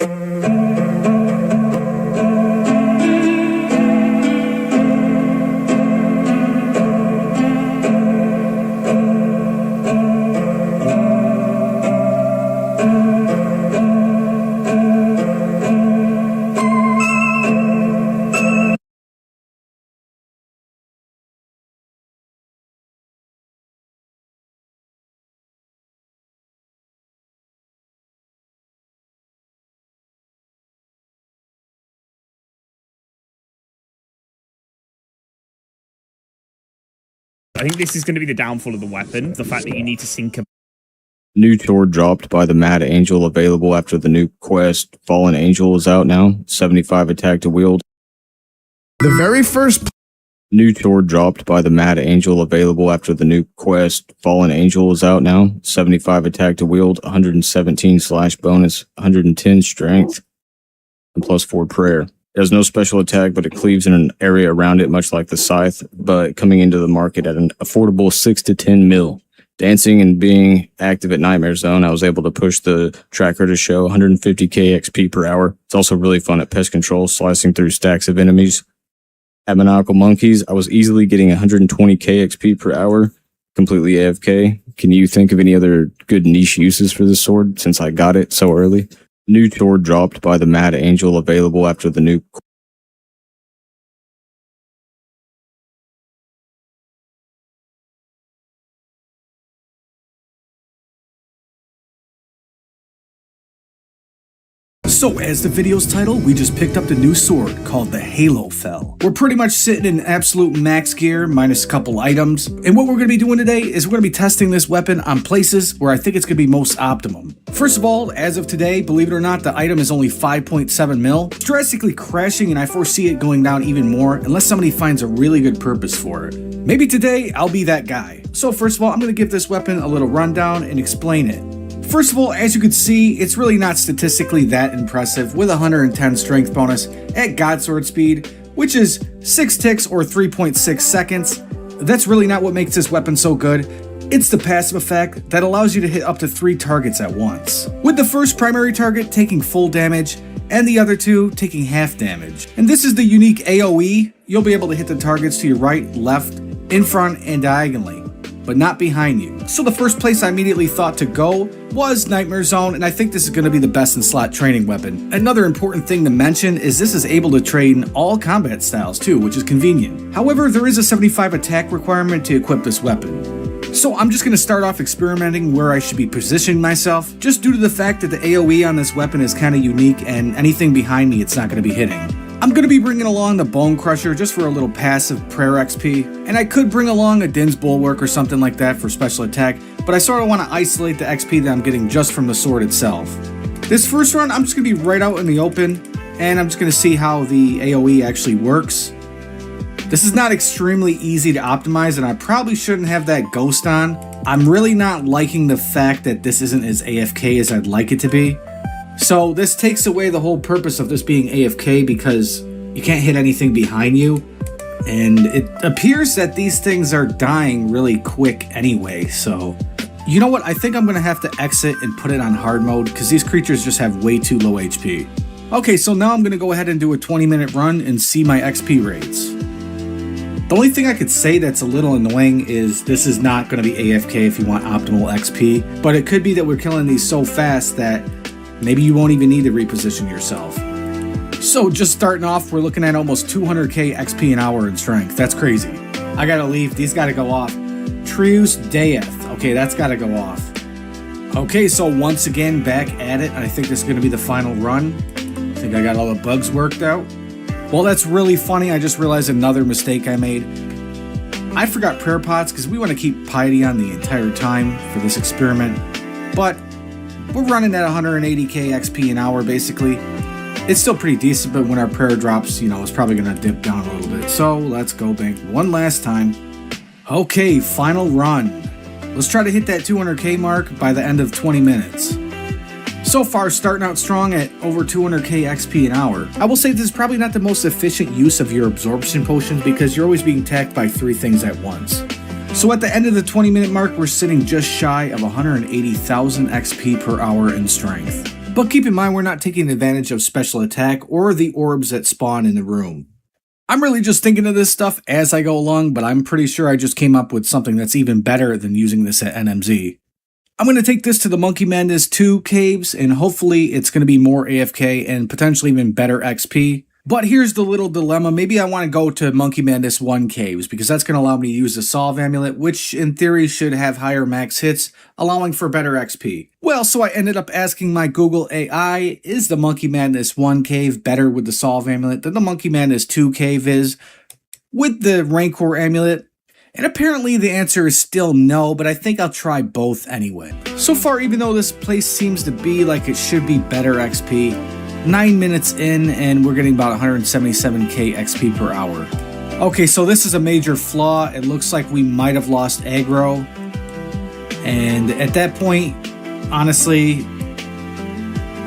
I think this is going to be the downfall of the weapon. The fact that you need to sync a New sword dropped by the Mad Angel, available after the new quest. Fallen Angel is out now. 75 attack to wield. The very first New sword dropped by the Mad Angel, available after the new quest. Fallen Angel is out now. 75 attack to wield, 117 slash bonus, 110 strength, and +4 prayer. It has no special attack, but it cleaves in an area around it, much like the Scythe, but coming into the market at an affordable 6 to 10 mil. Dancing and being active at Nightmare Zone, I was able to push the tracker to show 150k XP per hour. It's also really fun at Pest Control, slicing through stacks of enemies. At Maniacal Monkeys, I was easily getting 120k XP per hour, completely AFK. Can you think of any other good niche uses for this sword since I got it so early? New sword dropped by the Mad Angel, available after the new So as the video's title, we just picked up the new sword called the Halo Fell. We're pretty much sitting in absolute max gear, minus a couple items. And what we're going to be doing today is we're going to be testing this weapon on places where I think it's going to be most optimum. First of all, as of today, believe it or not, the item is only 5.7 mil. It's drastically crashing, and I foresee it going down even more unless somebody finds a really good purpose for it. Maybe today I'll be that guy. So first of all, I'm going to give this weapon a little rundown and explain it. First of all, as you can see, it's really not statistically that impressive with 110 strength bonus at Godsword speed, which is 6 ticks or 3.6 seconds. That's really not what makes this weapon so good. It's the passive effect that allows you to hit up to 3 targets at once, with the first primary target taking full damage and the other 2 taking half damage. And this is the unique AoE. You'll be able to hit the targets to your right, left, in front, and diagonally, but not behind you. So the first place I immediately thought to go was Nightmare Zone, and I think this is going to be the best in slot training weapon. Another important thing to mention is this is able to train all combat styles too, which is convenient. However, there is a 75 attack requirement to equip this weapon. So I'm just going to start off experimenting where I should be positioning myself, just due to the fact that the AoE on this weapon is kind of unique and anything behind me it's not going to be hitting. I'm going to be bringing along the Bone Crusher just for a little passive prayer XP, and I could bring along a Din's Bulwark or something like that for special attack, but I sort of want to isolate the XP that I'm getting just from the sword itself. This first run, I'm just going to be right out in the open, and I'm just going to see how the AoE actually works. This is not extremely easy to optimize, and I probably shouldn't have that ghost on. I'm really not liking the fact that this isn't as AFK as I'd like it to be. So this takes away the whole purpose of this being AFK because you can't hit anything behind you. And it appears that these things are dying really quick anyway, so... You know what, I think I'm going to have to exit and put it on hard mode because these creatures just have way too low HP. Okay, so now I'm going to go ahead and do a 20-minute run and see my XP rates. The only thing I could say that's a little annoying is this is not going to be AFK if you want optimal XP, but it could be that we're killing these so fast that maybe you won't even need to reposition yourself. So just starting off, we're looking at almost 200k XP an hour in strength. That's crazy. I gotta leave. These gotta go off. Trius Death. Okay, that's gotta go off. Okay, so once again, back at it. I think this is gonna be the final run. I think I got all the bugs worked out. Well, that's really funny. I just realized another mistake I made. I forgot prayer pots because we want to keep piety on the entire time for this experiment. But we're running at 180k XP an hour, basically. It's still pretty decent, but when our prayer drops, you know, it's probably going to dip down a little bit. So let's go bank one last time. Okay, final run. Let's try to hit that 200k mark by the end of 20 minutes. So far, starting out strong at over 200k XP an hour. I will say this is probably not the most efficient use of your absorption potions because you're always being attacked by 3 things at once. So at the end of the 20-minute mark, we're sitting just shy of 180,000 XP per hour in strength. But keep in mind we're not taking advantage of special attack or the orbs that spawn in the room. I'm really just thinking of this stuff as I go along, but I'm pretty sure I just came up with something that's even better than using this at NMZ. I'm going to take this to the Monkey Madness 2 caves, and hopefully it's going to be more AFK and potentially even better XP. But here's the little dilemma. Maybe I want to go to Monkey Madness 1 caves because that's going to allow me to use the Solve Amulet, which in theory should have higher max hits, allowing for better XP. Well, so I ended up asking my Google AI, is the Monkey Madness 1 cave better with the Solve Amulet than the Monkey Madness 2 cave is with the Rancor Amulet? And apparently the answer is still no, but I think I'll try both anyway. So far, even though this place seems to be like it should be better XP, 9 minutes in and we're getting about 177k XP per hour. Okay, so this is a major flaw. It looks like we might have lost aggro. And at that point, honestly,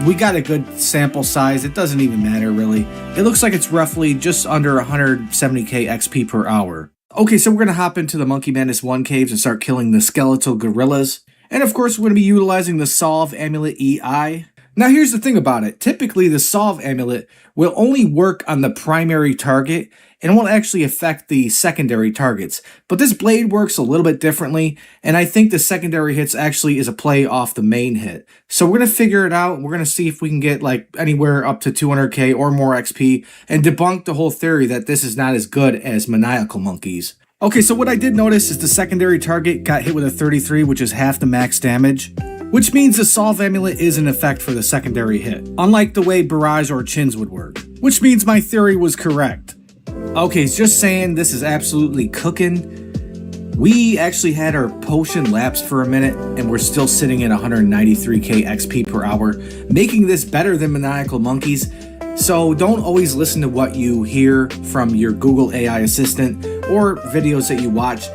we got a good sample size. It doesn't even matter really. It looks like it's roughly just under 170k XP per hour. Okay, so we're going to hop into the Monkey Madness 1 caves and start killing the skeletal gorillas. And of course, we're going to be utilizing the Solve Amulet EI. Now here's the thing about it. Typically, the Solve Amulet will only work on the primary target and won't actually affect the secondary targets. But this blade works a little bit differently, and I think the secondary hits actually is a play off the main hit. So we're going to figure it out. We're going to see if we can get like anywhere up to 200k or more XP and debunk the whole theory that this is not as good as maniacal monkeys. Okay, so what I did notice is the secondary target got hit with a 33, which is half the max damage, which means the Solve Amulet is in effect for the secondary hit, unlike the way Barrage or Chins would work, which means my theory was correct. Okay, just saying, this is absolutely cooking. We actually had our potion lapse for a minute, and we're still sitting at 193k XP per hour, making this better than maniacal monkeys. So don't always listen to what you hear from your Google AI assistant or videos that you watch.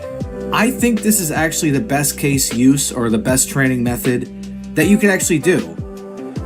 I think this is actually the best case use or the best training method that you can actually do.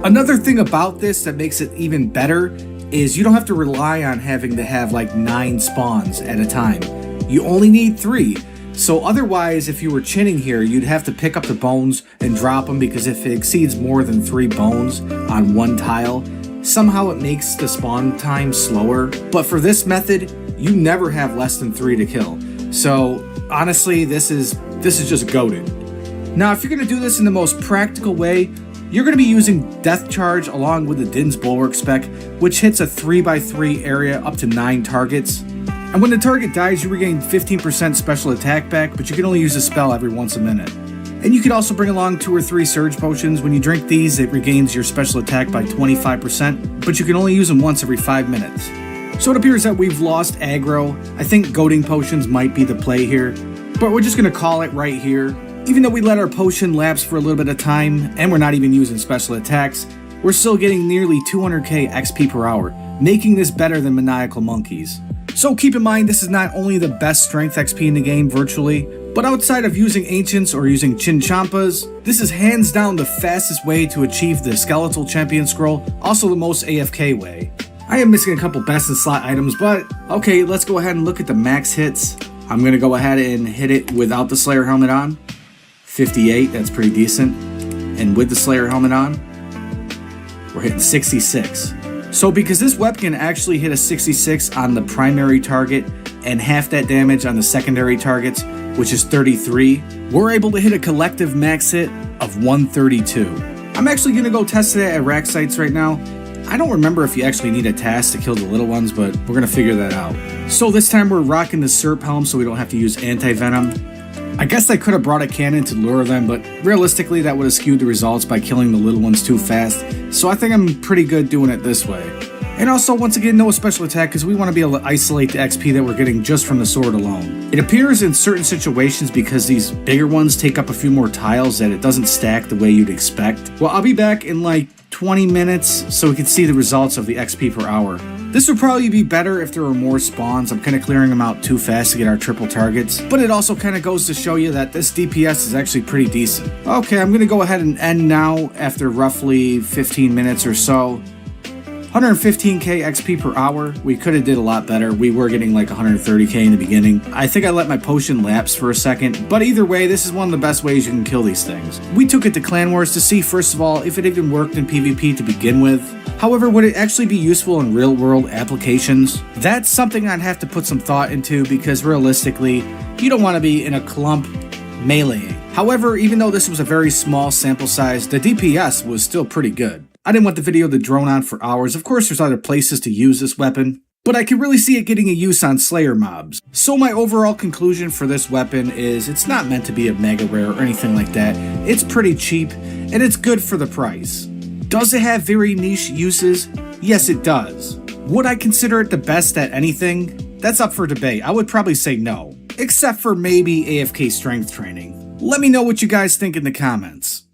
Another thing about this that makes it even better is you don't have to rely on having to have like 9 spawns at a time. You only need 3. So otherwise, if you were chinning here, you'd have to pick up the bones and drop them because if it exceeds more than 3 bones on one tile, somehow it makes the spawn time slower. But for this method, you never have less than 3 to kill. So honestly, this is just goated. Now, if you're going to do this in the most practical way, you're going to be using Death Charge along with the Din's Bulwark spec, which hits a 3x3 area up to 9 targets. And when the target dies, you regain 15% special attack back, but you can only use the spell every once a minute. And you can also bring along 2 or 3 Surge Potions. When you drink these, it regains your special attack by 25%, but you can only use them once every 5 minutes. So it appears that we've lost aggro. I think Goading Potions might be the play here, but we're just going to call it right here. Even though we let our potion lapse for a little bit of time, and we're not even using special attacks, we're still getting nearly 200k XP per hour, making this better than maniacal monkeys. So keep in mind, this is not only the best strength XP in the game virtually, but outside of using Ancients or using Chinchampas, this is hands down the fastest way to achieve the Skeletal Champion Scroll, also the most AFK way. I am missing a couple best in slot items, but okay, let's go ahead and look at the max hits. I'm going to go ahead and hit it without the Slayer helmet on. 58, that's pretty decent. And with the Slayer helmet on, we're hitting 66. So because this weapon can actually hit a 66 on the primary target and half that damage on the secondary targets, which is 33, we're able to hit a collective max hit of 132. I'm actually going to go test it at rack sites right now. I don't remember if you actually need a task to kill the little ones, but we're going to figure that out. So this time we're rocking the Serp Helm so we don't have to use anti-venom. I guess I could have brought a cannon to lure them, but realistically that would have skewed the results by killing the little ones too fast, so I think I'm pretty good doing it this way. And also, once again, no special attack because we want to be able to isolate the XP that we're getting just from the sword alone. It appears in certain situations because these bigger ones take up a few more tiles that it doesn't stack the way you'd expect. Well, I'll be back in like 20 minutes so we can see the results of the XP per hour. This would probably be better if there were more spawns. I'm kind of clearing them out too fast to get our triple targets, but it also kind of goes to show you that this DPS is actually pretty decent. Okay, I'm going to go ahead and end now after roughly 15 minutes or so. 115k XP per hour. We could have did a lot better. We were getting like 130k in the beginning. I think I let my potion lapse for a second, but either way, this is one of the best ways you can kill these things. We took it to Clan Wars to see, first of all, if it even worked in PvP to begin with. However, would it actually be useful in real-world applications? That's something I'd have to put some thought into, because realistically, you don't want to be in a clump meleeing. However, even though this was a very small sample size, the DPS was still pretty good. I didn't want the video to drone on for hours. Of course, there's other places to use this weapon, but I can really see it getting a use on Slayer mobs. So my overall conclusion for this weapon is it's not meant to be a mega rare or anything like that. It's pretty cheap, and it's good for the price. Does it have very niche uses? Yes, it does. Would I consider it the best at anything? That's up for debate. I would probably say no, except for maybe AFK strength training. Let me know what you guys think in the comments.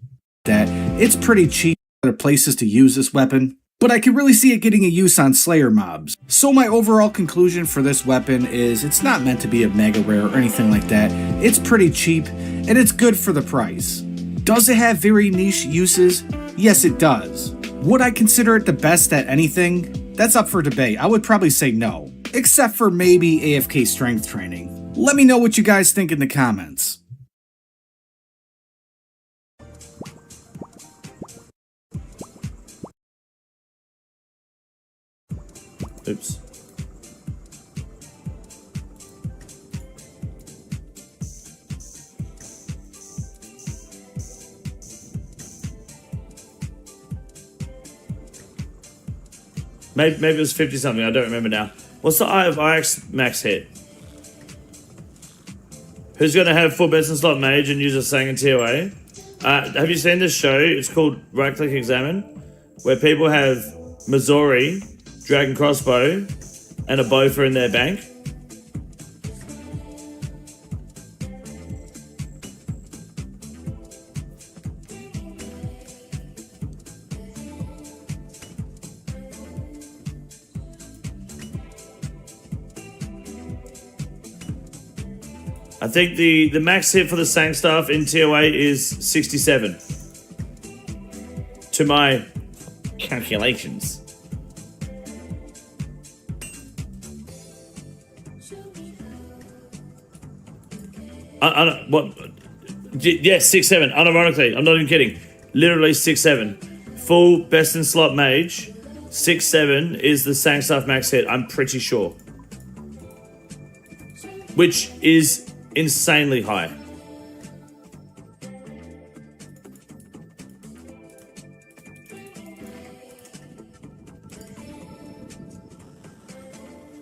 That it's pretty cheap. Other places to use this weapon, but I can really see it getting a use on Slayer mobs. So my overall conclusion for this weapon is it's not meant to be a mega rare or anything like that. It's pretty cheap, and it's good for the price. Does it have very niche uses? Yes, it does. Would I consider it the best at anything? That's up for debate. I would probably say no, except for maybe AFK strength training. Let me know what you guys think in the comments. Oops. Maybe it was 50 something, I don't remember now. What's the Eye of Ix max hit? Who's going to have full Benson slot mage and use a Sang and TOA? Have you seen this show? It's called Right Click Examine, where people have Missouri, Dragon Crossbow, and a Bofa in their bank. I think the max hit for the Sang staff in TOA is 67. To my calculations. What? Yes, 6-7. Unironically, I'm not even kidding. Literally 6-7. Full best in slot mage. 6-7 is the Sang staff max hit. I'm pretty sure. Which is insanely high.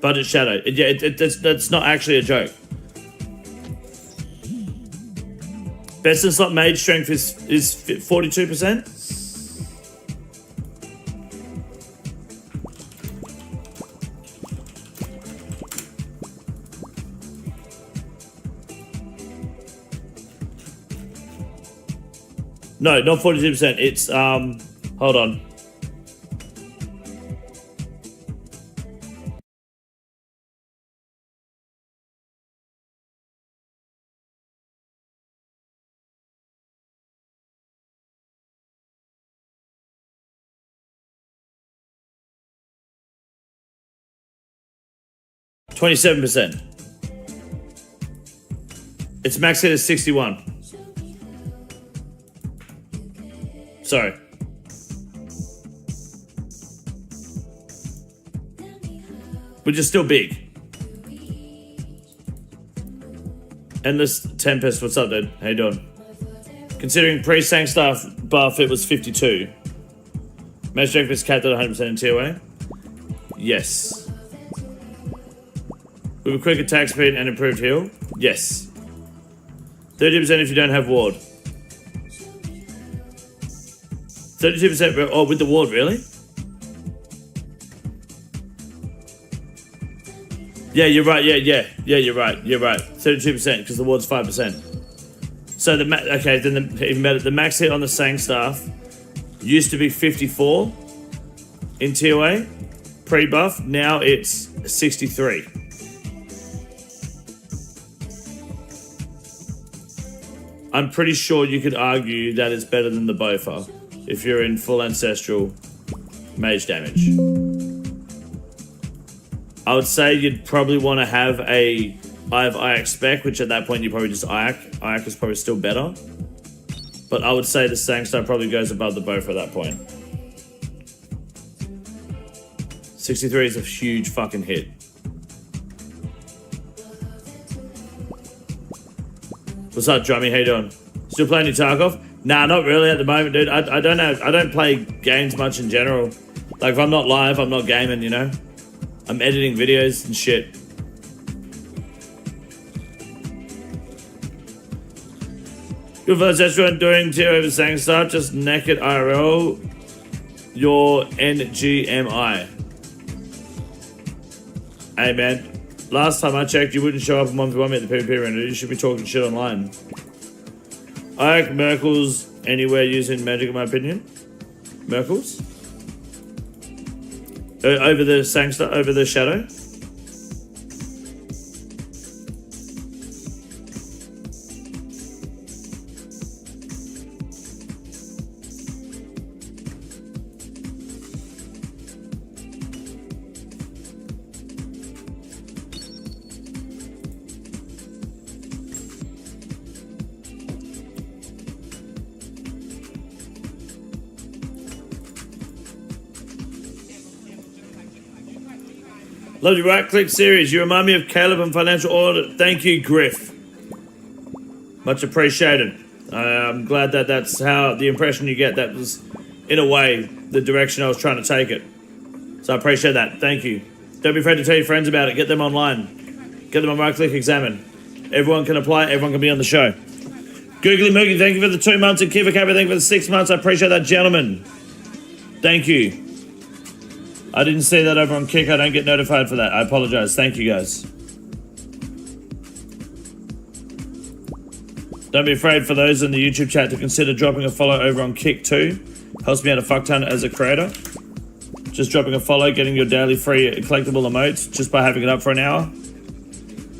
Budget Shadow. Yeah, that's not actually a joke. Best in slot mage strength is 42%. No, not 42%. It's hold on. %. Its max hit is 61. Sorry. Which is still big. Endless Tempest, what's up, dude? How you doing? Considering pre-Sang staff buff, it was 52. Mage strength is capped at 100% in TOA. Yes. With a quick attack speed and improved heal? Yes. 30% if you don't have ward. 32%, oh, with the ward, really? Yeah, you're right, yeah, you're right. 32%, because the ward's 5%. So, okay, then even better, the max hit on the Sang staff used to be 54 in TOA, pre-buff, now it's 63. I'm pretty sure you could argue that it's better than the Bofa if you're in full Ancestral mage damage. I would say you'd probably want to have I have IAC spec, which at that point you probably just IAC. IAC is probably still better. But I would say the Sangstar probably goes above the bow for that point. 63 is a huge fucking hit. What's up, Drummy? How you doing? Still playing your Tarkov? Nah, not really at the moment, dude. I don't play games much in general. Like, if I'm not live, I'm not gaming, you know? I'm editing videos and shit. Good for everyone doing tier over Sangstar, just naked IRL, your NGMI. Hey man, last time I checked, you wouldn't show up in 1v1 at the PvP render. You should be talking shit online. I like Merkles anywhere using magic, in my opinion. Merkles? Over the Sangstar, over the Shadow? Love your right-click series. You remind me of Caleb and Financial Audit. Thank you, Griff. Much appreciated. I'm glad that that's how the impression you get. That was, in a way, the direction I was trying to take it. So I appreciate that. Thank you. Don't be afraid to tell your friends about it. Get them online. Get them on right-click examine. Everyone can apply. Everyone can be on the show. Googly Moogie, thank you for the 2 months. And Kiva Cabby, thank you for the 6 months. I appreciate that, gentlemen. Thank you. I didn't see that over on Kick. I don't get notified for that. I apologize. Thank you, guys. Don't be afraid for those in the YouTube chat to consider dropping a follow over on Kick too. Helps me out a fuck ton as a creator. Just dropping a follow, getting your daily free collectible emotes just by having it up for an hour.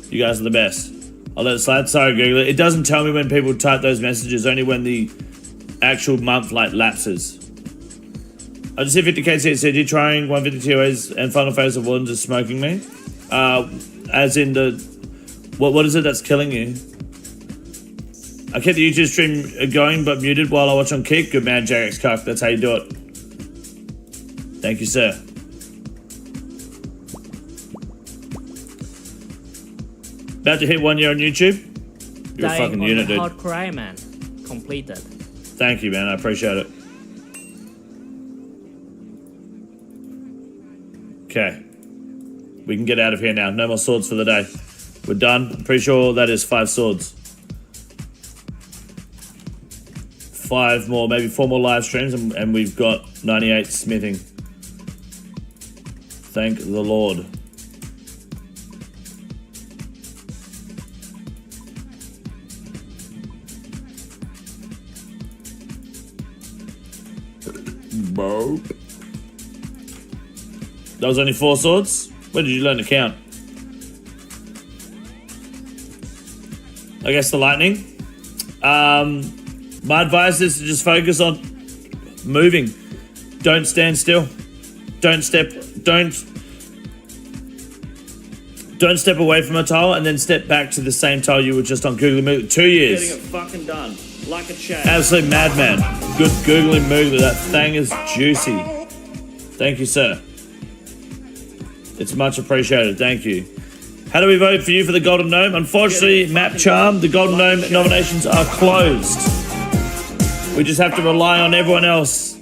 You guys are the best. I'll let it slide. Sorry, Google it. It doesn't tell me when people type those messages, only when the actual month like lapses. I just hit 50k CCG trying 150 TOAs and final phase of Wardens is smoking me. As in the... What is it that's killing you? I kept the YouTube stream going but muted while I watch on Kick. Good man, JX Cuck. That's how you do it. Thank you, sir. About to hit 1 year on YouTube. You're a fucking unit, dude. Hard cry, man. Completed. Thank you, man. I appreciate it. Okay. We can get out of here now. No more swords for the day. We're done. I'm pretty sure that is 5 swords. 5 more, maybe 4 more live streams, and we've got 98 smithing. Thank the Lord. Bro. That was only 4 swords? When did you learn to count? I guess the lightning. My advice is to just focus on moving. Don't stand still. Don't step away from a tile and then step back to the same tile you were just on. Googly Moogly. 2 years. Getting it fucking done. Like a champ. Absolute madman. Good Googly Moogly. That thing is juicy. Thank you, sir. It's much appreciated. Thank you. How do we vote for you for the Golden Gnome? Unfortunately, Map Charm, the Golden Gnome nominations are closed. We just have to rely on everyone else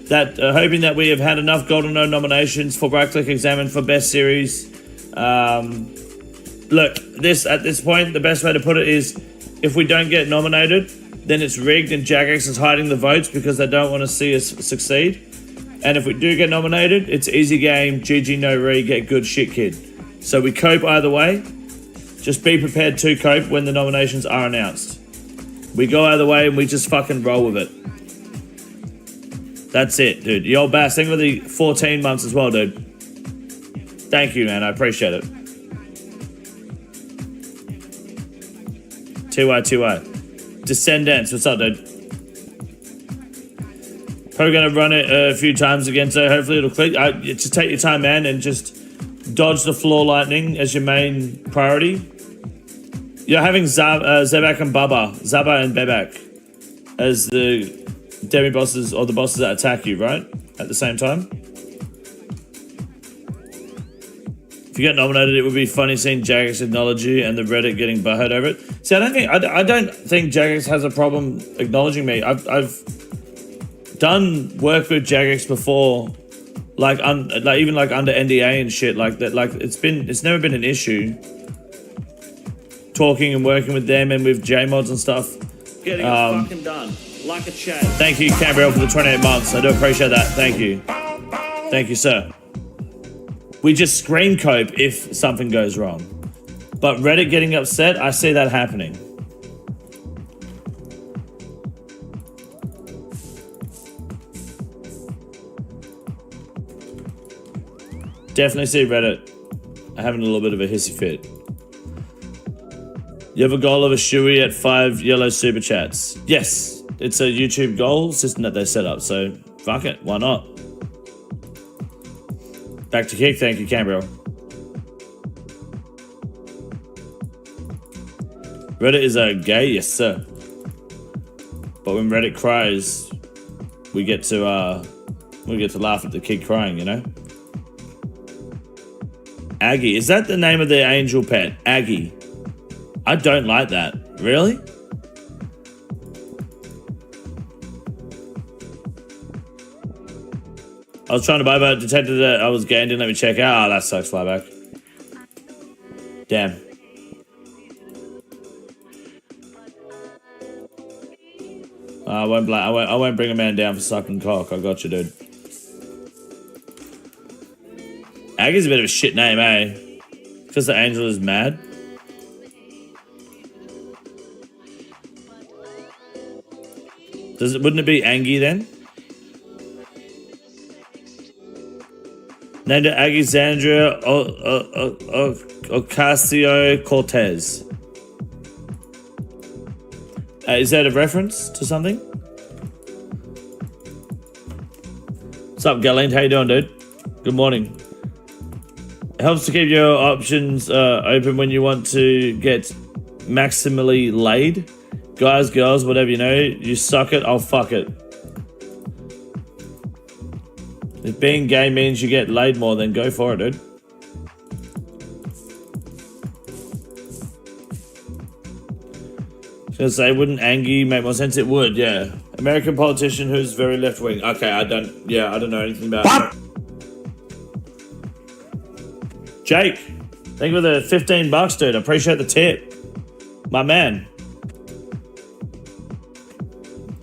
that hoping that we have had enough Golden Gnome nominations for Right Click Examine for Best Series. Look, at this point, the best way to put it is if we don't get nominated, then it's rigged and Jagex is hiding the votes because they don't want to see us succeed. And if we do get nominated, it's easy game, GG no re, get good shit, kid. So we cope either way. Just be prepared to cope when the nominations are announced. We go either way and we just fucking roll with it. That's it, dude. Yo, Bass, thank you for the 14 months as well, dude. Thank you, man. I appreciate it. TY. Descendants, what's up, dude? Probably gonna run it a few times again, so hopefully it'll click. Just take your time, man, and just dodge the floor lightning as your main priority. You're having Zebak and Zaba and Bebek as the demi-bosses or the bosses that attack you, right? At the same time. If you get nominated, it would be funny seeing Jagex acknowledge you and the Reddit getting butthurt over it. See, I don't think Jagex has a problem acknowledging me. I've done work with Jagex before, like even like under NDA and shit like that. Like it's never been an issue. Talking and working with them and with JMods and stuff. Getting it fucking done. Like a chat. Thank you, Cambriel, for the 28 months. I do appreciate that. Thank you. Thank you, sir. We just screen cope if something goes wrong. But Reddit getting upset, I see that happening. Definitely see Reddit having a little bit of a hissy fit. You have a goal of a shoey at 5 yellow super chats. Yes, it's a YouTube goal system that they set up, so fuck it, why not? Back to kick, thank you, Cambriel. Reddit is a gay, yes sir. But when Reddit cries, we get to laugh at the kid crying, you know? Aggie, is that the name of the angel pet? Aggie. I don't like that. Really? I was trying to buy, but detected that I was gay and didn't let me check out. Oh, that sucks, flyback. Damn. I won't bring a man down for sucking cock. I got you, dude. Aggie's a bit of a shit name, eh? Because the angel is mad. Wouldn't it be Angie then? Named Alexandria Ocasio-Cortez. Is that a reference to something? What's up, Galind? How you doing, dude? Good morning. It helps to keep your options open when you want to get maximally laid. Guys, girls, whatever, you know, you suck it, I'll fuck it. If being gay means you get laid more, then go for it, dude. I was gonna say, wouldn't Angie make more sense? It would, yeah. American politician who's very left wing. Okay, I don't know anything about that. Jake, thank you for the $15, dude. I appreciate the tip. My man.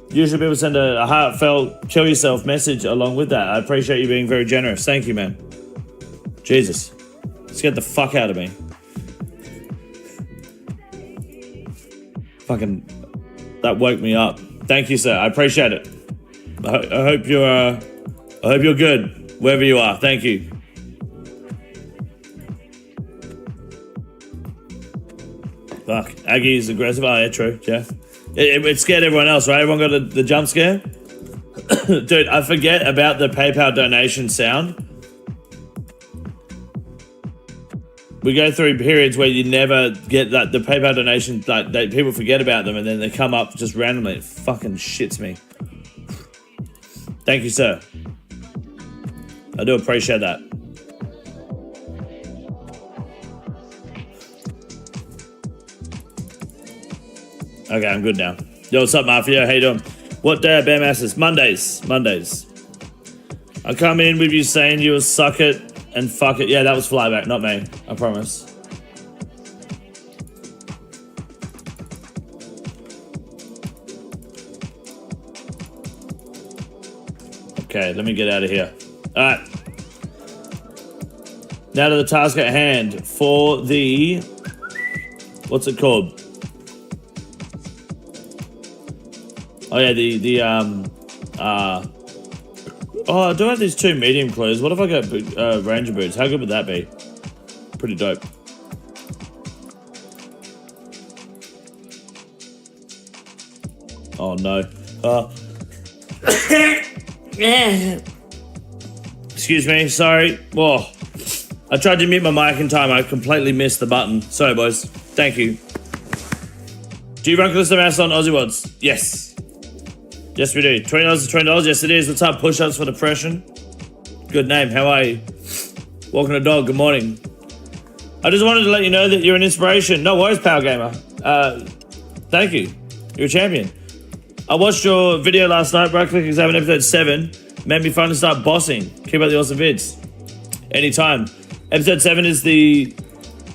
Usually people send a heartfelt kill yourself message along with that. I appreciate you being very generous. Thank you, man. Jesus. Scared the fuck out of me. Fucking, that woke me up. Thank you, sir. I appreciate it. I hope you're good wherever you are. Thank you. Fuck. Aggie's aggressive. Oh, yeah, true. Yeah. It scared everyone else, right? Everyone got the jump scare? Dude, I forget about the PayPal donation sound. We go through periods where you never get that, the PayPal donation, like people forget about them and then they come up just randomly. It fucking shits me. Thank you, sir. I do appreciate that. Okay, I'm good now. Yo, what's up, Mafia? How you doing? What day are Bear Masters? Mondays. I come in with you saying you will suck it and fuck it. Yeah, that was Flyback, not me. I promise. Okay, let me get out of here. Alright. Now to the task at hand for the... What's it called? Oh yeah, oh, I do have these 2 medium clues. What if I got Ranger boots? How good would that be? Pretty dope. Oh no. Excuse me, sorry. Whoa. I tried to mute my mic in time. I completely missed the button. Sorry, boys. Thank you. Do you run custom ass on Aussie Wads? Yes. Yes, we do. $20 is $20. Yes, it is. What's up? Push-ups for depression. Good name. How are you? Walking a dog. Good morning. I just wanted to let you know that you're an inspiration. No worries, Power Gamer. Thank you. You're a champion. I watched your video last night, Right Click Examine episode 7. Made me finally start bossing. Keep up the awesome vids. Anytime. Episode 7 is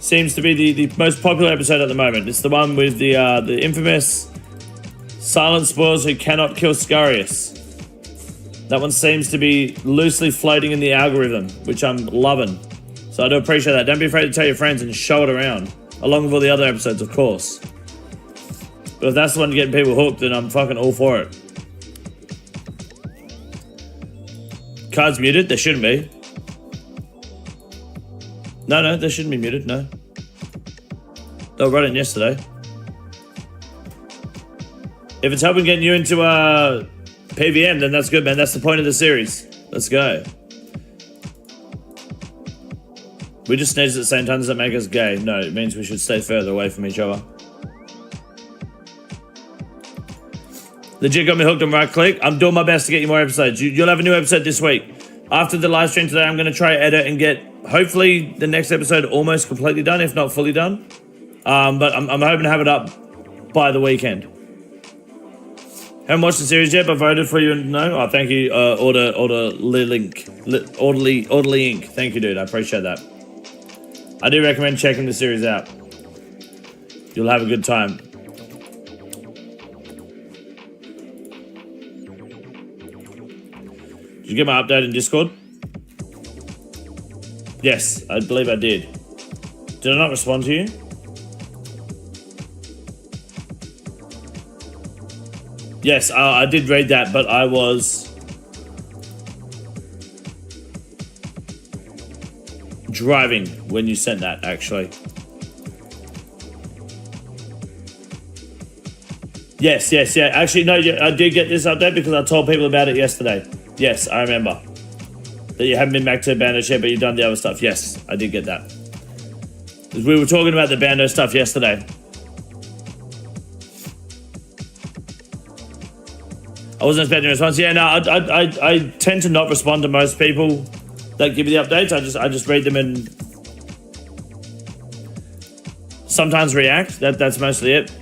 seems to be the most popular episode at the moment. It's the one with the infamous silent spoils who cannot kill Scarius. That one seems to be loosely floating in the algorithm, which I'm loving. So I do appreciate that. Don't be afraid to tell your friends and show it around. Along with all the other episodes, of course. But if that's the one getting people hooked, then I'm fucking all for it. Cards muted? They shouldn't be. No, they shouldn't be muted, no. They were running yesterday. If it's helping getting you into PVM, then that's good, man. That's the point of the series. Let's go. We just sneeze at the same time. Does that make us gay? No, it means we should stay further away from each other. Legit got me hooked on Right Click. I'm doing my best to get you more episodes. You'll have a new episode this week. After the live stream today, I'm going to try edit and get, hopefully, the next episode almost completely done, if not fully done. But I'm hoping to have it up by the weekend. Haven't watched the series yet, but voted for you. No? Oh, thank you, Orderly Inc. Thank you, dude. I appreciate that. I do recommend checking the series out. You'll have a good time. Did you get my update in Discord? Yes, I believe I did. Did I not respond to you? Yes, I did read that, but I was driving when you sent that, actually. Yes. Actually, no, I did get this update because I told people about it yesterday. Yes, I remember. That you haven't been back to Bando yet, but you've done the other stuff. Yes, I did get that. We were talking about the Bando stuff yesterday. I wasn't expecting a response. Yeah, no, I tend to not respond to most people that give me the updates. I just read them and sometimes react. That's mostly it.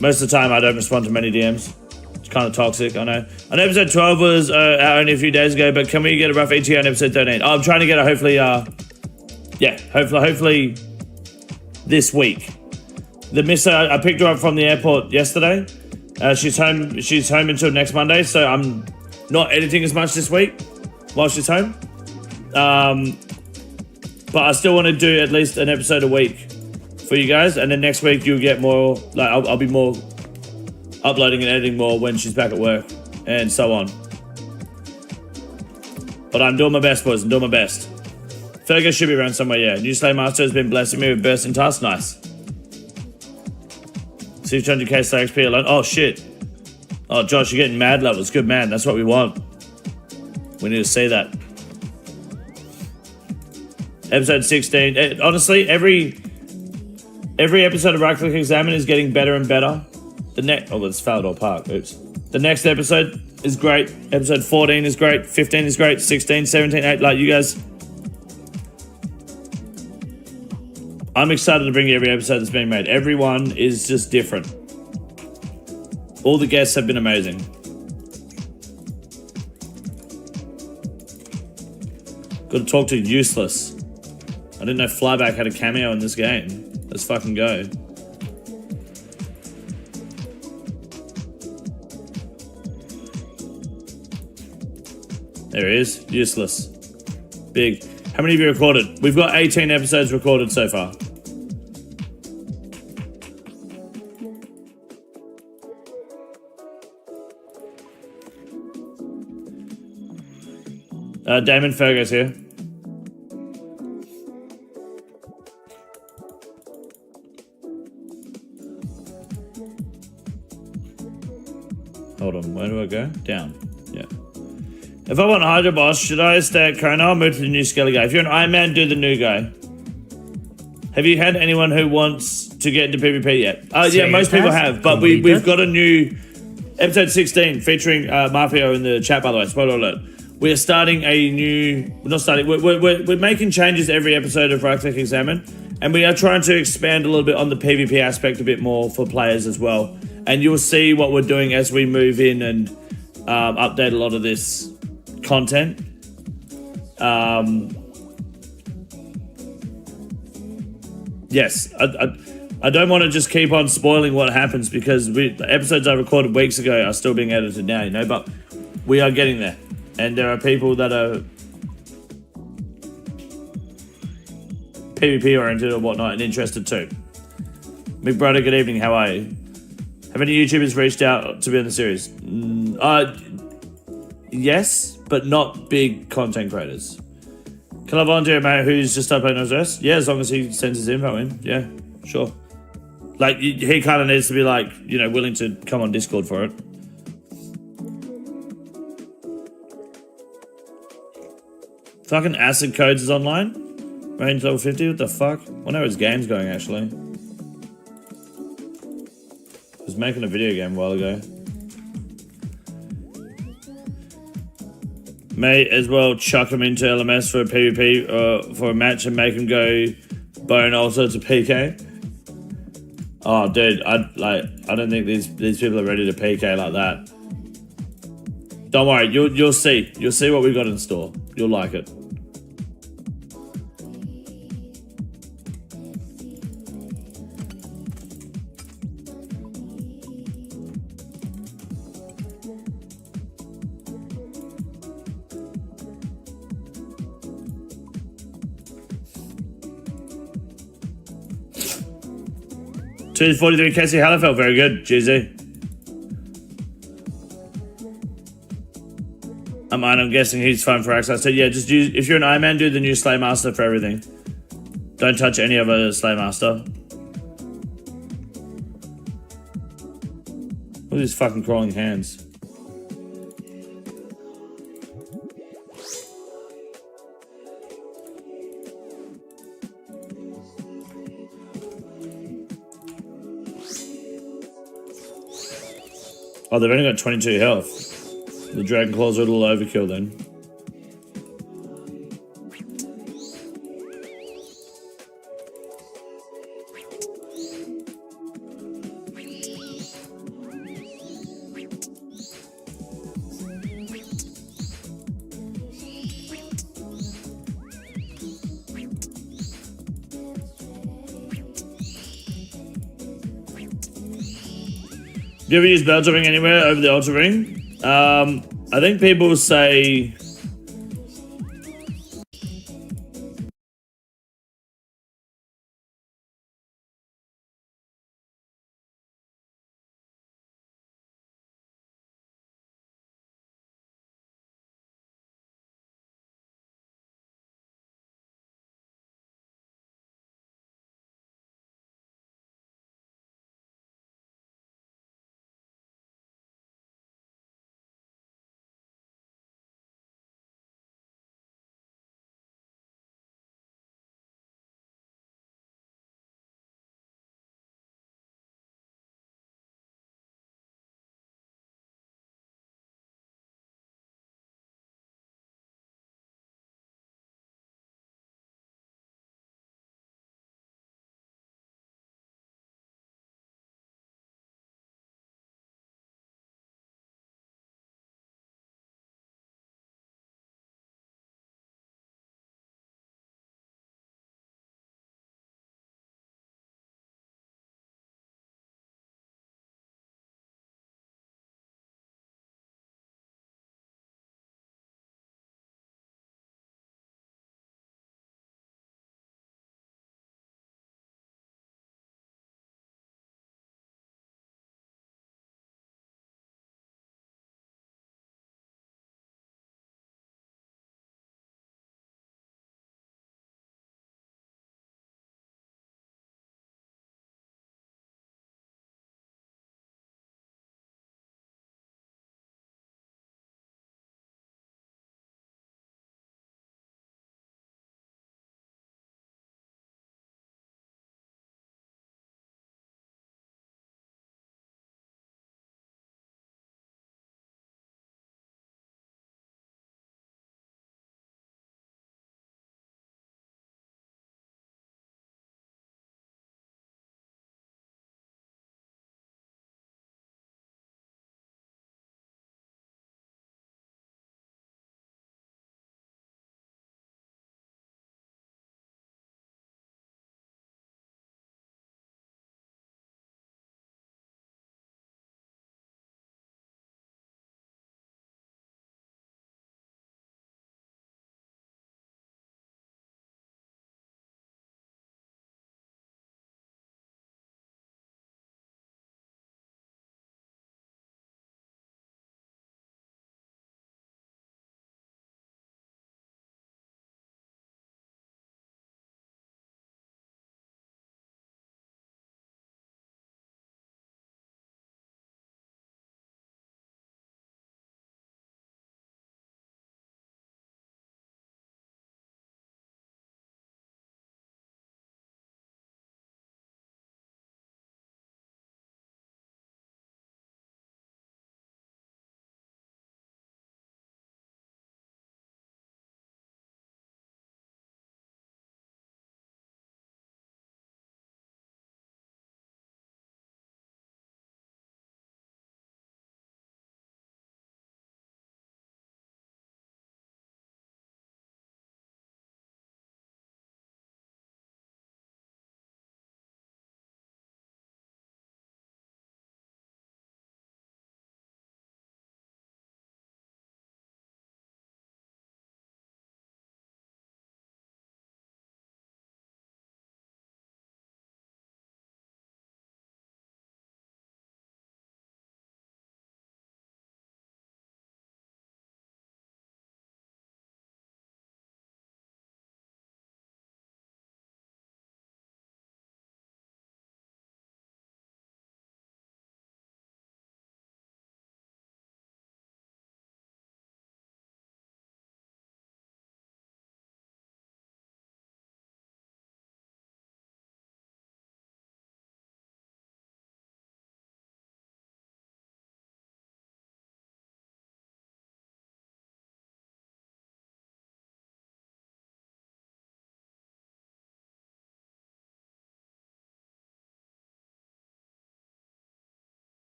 Most of the time, I don't respond to many DMs. It's kind of toxic, I know. I know episode 12 was out only a few days ago, but can we get a rough ETA on episode 13? Oh, I'm trying to get it hopefully, hopefully this week. The miss, I picked her up from the airport yesterday. She's home until next Monday, so I'm not editing as much this week while she's home. But I still want to do at least an episode a week for you guys, and then next week you'll get more, like I'll be more uploading and editing more when she's back at work and so on. But I'm doing my best, boys. I'm doing my best. Fergus should be around somewhere, yeah. New Slay Master has been blessing me with bursting tasks. Nice. 600k Slay XP alone. Oh, shit. Oh, Josh, you're getting mad levels. Good, man. That's what we want. We need to see that. Episode 16. Honestly, every episode of Right Click Examine is getting better and better. Oh, that's Falador Park. Oops. The next episode is great. Episode 14 is great. 15 is great. 16, 17, 8. Like, you guys. I'm excited to bring you every episode that's being made. Everyone is just different. All the guests have been amazing. Got to talk to Useless. I didn't know Flyback had a cameo in this game. Let's fucking go. There he is. Useless. Big. How many of you recorded? We've got 18 episodes recorded so far. Damon Fergus here. Hold on, where do I go? Down. Yeah. If I want Hydra Boss, should I stay at Kona or move to the new Skelly guy? If you're an Iron Man, do the new guy. Have you had anyone who wants to get into PvP yet? Yeah, most people have, but we've got a new episode 16 featuring Mafia in the chat, by the way. Spoiler alert. We are starting a new... We're not starting... We're making changes every episode of Right Click Examine, and we are trying to expand a little bit on the PvP aspect a bit more for players as well. And you'll see what we're doing as we move in and update a lot of this content. Yes, I don't want to just keep on spoiling what happens because the episodes I recorded weeks ago are still being edited now, you know, but we are getting there. And there are people that are PvP oriented or whatnot and interested too. Big brother, good evening, how are you? Have any YouTubers reached out to be on the series? Yes, but not big content creators. Can I volunteer, mate, who's just started playing OSRS? Yeah, as long as he sends his info in. Yeah, sure. Like, he kind of needs to be, like, you know, willing to come on Discord for it. Fucking Acid Codes is online? Range level 50? What the fuck? I wonder how his game's going, actually. I was making a video game a while ago. May as well chuck him into LMS for a PvP for a match and make him go bone also to PK. Oh, dude, I don't think these people are ready to PK like that. Don't worry, you'll see. You'll see what we've got in store. You'll like it. $243 Casey Hallefeld, very good, GZ. I'm guessing he's fine for access. So yeah, just use, if you're an Iron Man, do the new Slaymaster for everything. Don't touch any other Slaymaster. Look at these fucking crawling hands. Oh, they've only got 22 health. The Dragon Claws are a little overkill then. Do you ever use Belter Ring anywhere over the Ultra Ring? I think people say